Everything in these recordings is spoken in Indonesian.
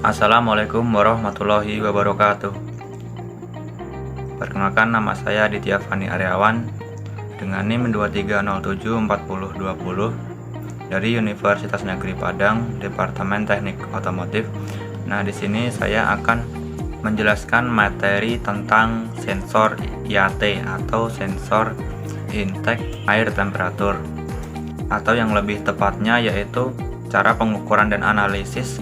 Assalamualaikum warahmatullahi wabarakatuh. Perkenalkan, nama saya Aditya Fani Aryawan dengan NIM 23074020 dari Universitas Negeri Padang, Departemen Teknik Otomotif. Nah, di sini saya akan menjelaskan materi tentang sensor IAT atau sensor intake air temperatur, atau yang lebih tepatnya yaitu cara pengukuran dan analisis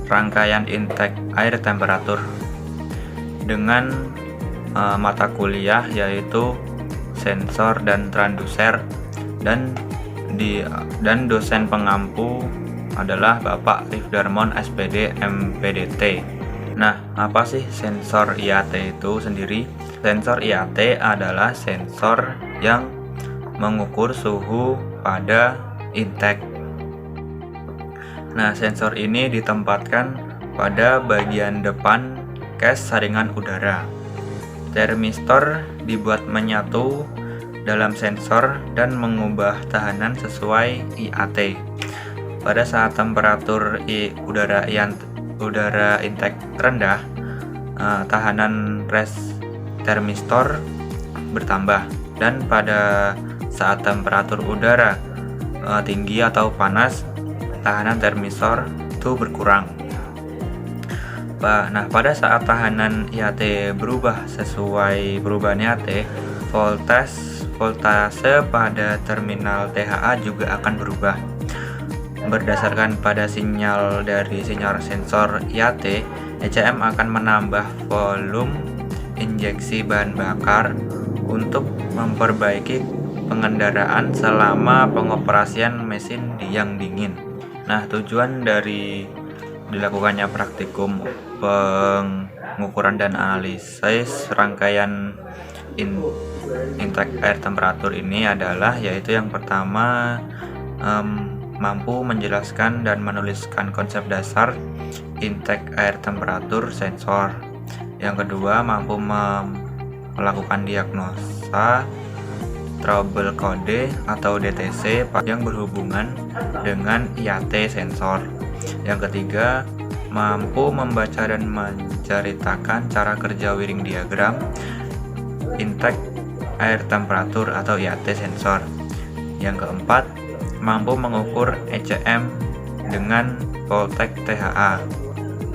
rangkaian intake air temperatur dengan mata kuliah yaitu sensor dan transducer, dan dosen pengampu adalah Bapak Rifdarmon SPD MPDT. Nah, apa sih sensor IAT itu sendiri? Sensor IAT adalah sensor yang mengukur suhu pada intake. Nah, sensor ini ditempatkan pada bagian depan kes saringan udara. Termistor dibuat menyatu dalam sensor dan mengubah tahanan sesuai IAT. Pada saat temperatur udara intake rendah, tahanan termistor bertambah, dan pada saat temperatur udara tinggi atau panas, tahanan termistor itu berkurang. Nah, pada saat tahanan IAT berubah sesuai perubahan IAT, voltase pada terminal THA juga akan berubah. Berdasarkan pada sinyal dari sinyal sensor IAT, ECM akan menambah volume injeksi bahan bakar untuk memperbaiki pengendaraan selama pengoperasian mesin yang dingin. Nah, tujuan dari dilakukannya praktikum pengukuran dan analisis rangkaian intake air temperatur ini adalah yaitu yang pertama, mampu menjelaskan dan menuliskan konsep dasar intake air temperatur sensor. Yang kedua, mampu melakukan diagnosa trouble code atau DTC yang berhubungan dengan IAT sensor. Yang ketiga, mampu membaca dan menceritakan cara kerja wiring diagram intake air temperatur atau IAT sensor. Yang keempat, mampu mengukur ECM dengan voltage THA.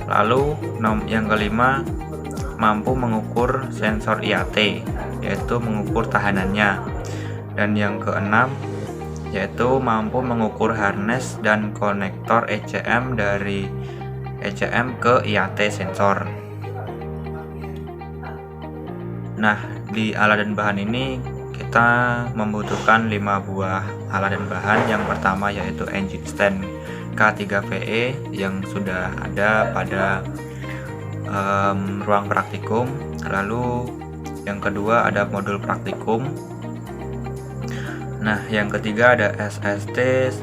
Lalu yang kelima, mampu mengukur sensor IAT, yaitu mengukur tahanannya. Dan yang keenam, yaitu mampu mengukur harness dan konektor ECM dari ECM ke IAT sensor. Nah, di alat dan bahan ini kita membutuhkan 5 buah alat dan bahan. Yang pertama yaitu engine stand K3VE yang sudah ada pada ruang praktikum. Lalu yang kedua ada modul praktikum. Nah, yang ketiga ada SST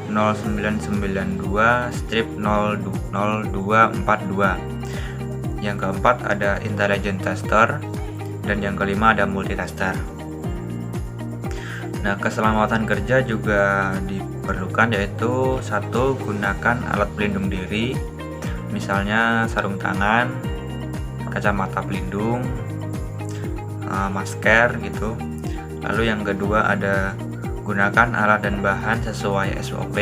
0992-00242. Yang keempat ada intelligent tester, dan yang kelima ada multitester. Nah, keselamatan kerja juga diperlukan, yaitu satu, gunakan alat pelindung diri, misalnya sarung tangan, kacamata pelindung, masker gitu. Lalu yang kedua ada gunakan alat dan bahan sesuai SOP.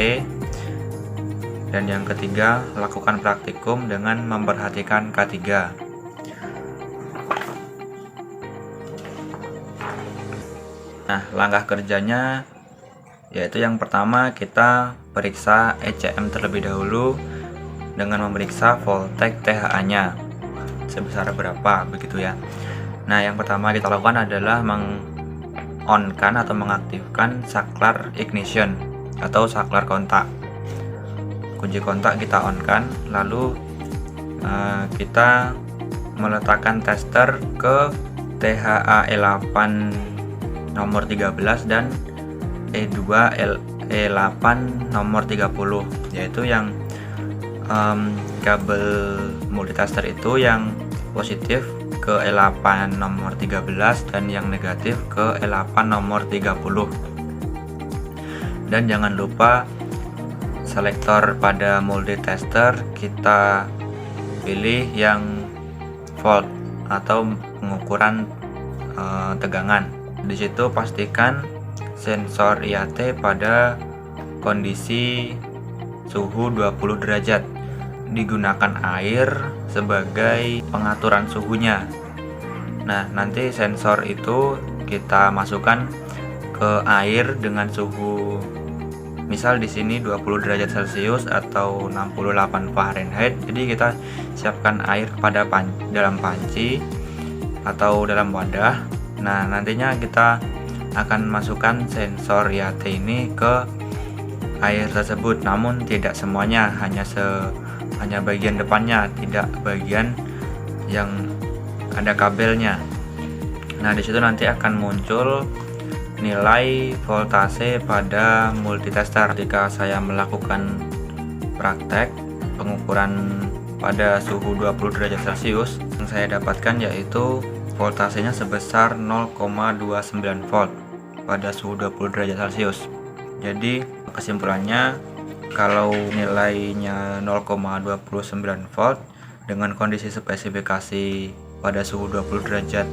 Dan yang ketiga, lakukan praktikum dengan memperhatikan K3. Nah, langkah kerjanya yaitu yang pertama, kita periksa ECM terlebih dahulu dengan memeriksa voltage THA-nya sebesar berapa, begitu ya. Nah, yang pertama kita lakukan adalah on-kan atau mengaktifkan saklar ignition atau saklar kontak. Kunci kontak kita on-kan, lalu kita meletakkan tester ke THA E8 nomor 13 dan E2 E8 nomor 30, yaitu yang kabel multitester itu yang positif ke E8 nomor 13 dan yang negatif ke E8 nomor 30. Dan jangan lupa selektor pada multitester kita pilih yang volt atau pengukuran tegangan. Di situ pastikan sensor IAT pada kondisi suhu 20 derajat. Digunakan air sebagai pengaturan suhunya. Nah, nanti sensor itu kita masukkan ke air dengan suhu misal di sini 20 derajat Celcius atau 68 Fahrenheit. Jadi kita siapkan air pada dalam panci atau dalam wadah. Nah, nantinya kita akan masukkan sensor IAT ini ke air tersebut, namun tidak semuanya, hanya bagian depannya, tidak bagian yang ada kabelnya. Nah, di situ nanti akan muncul nilai voltase pada multitester. Ketika saya melakukan praktek pengukuran pada suhu 20 derajat Celcius, yang saya dapatkan yaitu voltasenya sebesar 0,29 volt pada suhu 20 derajat Celcius. Jadi kesimpulannya, kalau nilainya 0,29 volt dengan kondisi spesifikasi pada suhu 20 derajat,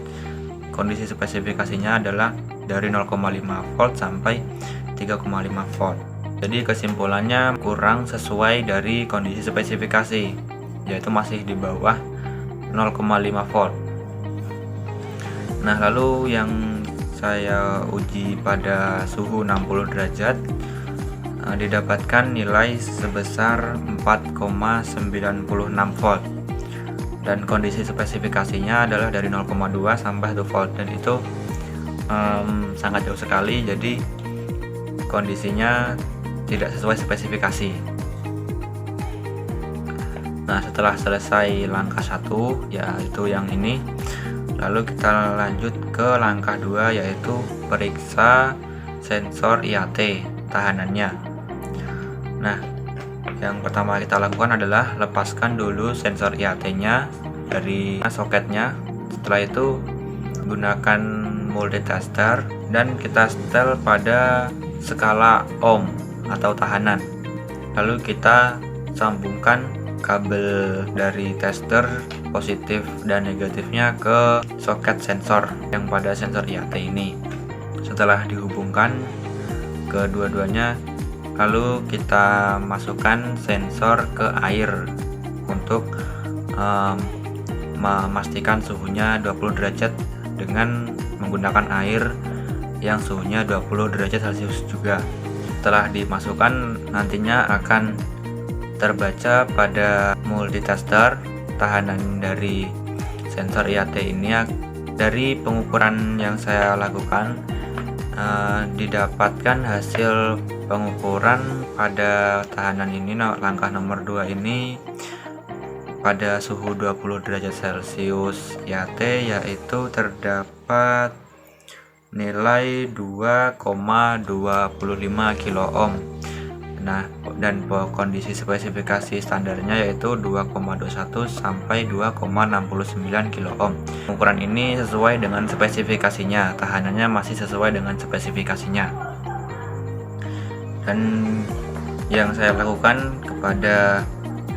kondisi spesifikasinya adalah dari 0,5 volt sampai 3,5 volt. Jadi kesimpulannya kurang sesuai dari kondisi spesifikasi, yaitu masih di bawah 0,5 volt. Nah, lalu yang saya uji pada suhu 60 derajat didapatkan nilai sebesar 4,96 volt, dan kondisi spesifikasinya adalah dari 0,2 sampai 1 volt, dan itu sangat jauh sekali. Jadi kondisinya tidak sesuai spesifikasi. Nah, setelah selesai langkah 1, yaitu yang ini, lalu kita lanjut ke langkah 2, yaitu periksa sensor IAT tahanannya. Nah, yang pertama kita lakukan adalah lepaskan dulu sensor IAT-nya dari soketnya. Setelah itu gunakan multitester dan kita setel pada skala ohm atau tahanan. Lalu kita sambungkan kabel dari tester positif dan negatifnya ke soket sensor yang pada sensor IAT ini. Setelah dihubungkan kedua-duanya, lalu kita masukkan sensor ke air untuk memastikan suhunya 20 derajat dengan menggunakan air yang suhunya 20 derajat Celcius juga. Setelah dimasukkan, nantinya akan terbaca pada multitester tahanan dari sensor IAT ini. Dari pengukuran yang saya lakukan, didapatkan hasil pengukuran pada tahanan ini, langkah nomor 2 ini, pada suhu 20 derajat Celcius IAT, yaitu terdapat nilai 2,25 kilo ohm. Nah, dan kondisi spesifikasi standarnya yaitu 2,21 sampai 2,69 kilo ohm. Ukuran ini sesuai dengan spesifikasinya, tahanannya masih sesuai dengan spesifikasinya. Dan yang saya lakukan kepada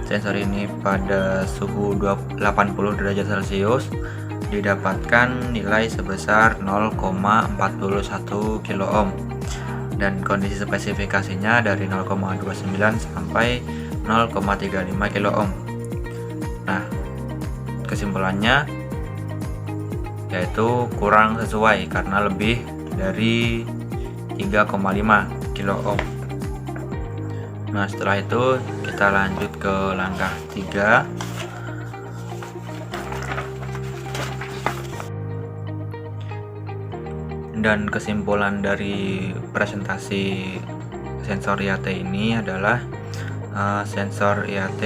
sensor ini pada suhu 80 derajat Celcius didapatkan nilai sebesar 0,41 kilo ohm, dan kondisi spesifikasinya dari 0,29 sampai 0,35 kilo ohm. Nah, kesimpulannya yaitu kurang sesuai karena lebih dari 3,5 kilo ohm. Nah, setelah itu kita lanjut ke langkah 3. Dan kesimpulan dari presentasi sensor IAT ini adalah sensor IAT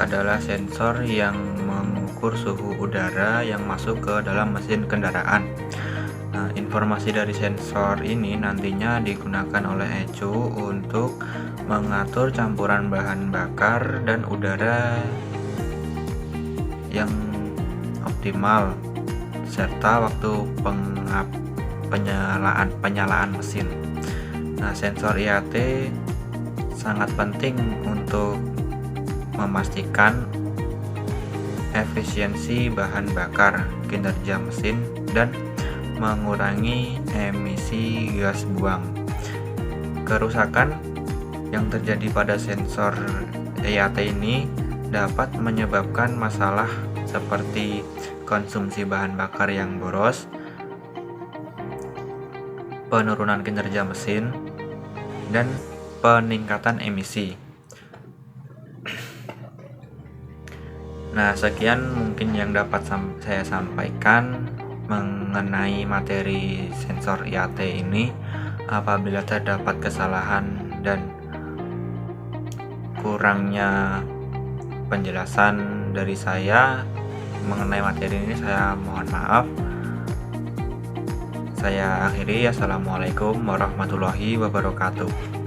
adalah sensor yang mengukur suhu udara yang masuk ke dalam mesin kendaraan. Nah, informasi dari sensor ini nantinya digunakan oleh ECU untuk mengatur campuran bahan bakar dan udara yang optimal serta waktu penyalaan mesin. Nah, sensor IAT sangat penting untuk memastikan efisiensi bahan bakar, kinerja mesin, dan mengurangi emisi gas buang. Kerusakan yang terjadi pada sensor EAT ini dapat menyebabkan masalah seperti konsumsi bahan bakar yang boros, penurunan kinerja mesin, dan peningkatan emisi. Nah, sekian mungkin yang dapat saya sampaikan mengenai materi sensor EAT ini. Apabila terdapat kesalahan dan kurangnya penjelasan dari saya mengenai materi ini, saya mohon maaf. Saya akhiri. Assalamualaikum warahmatullahi wabarakatuh.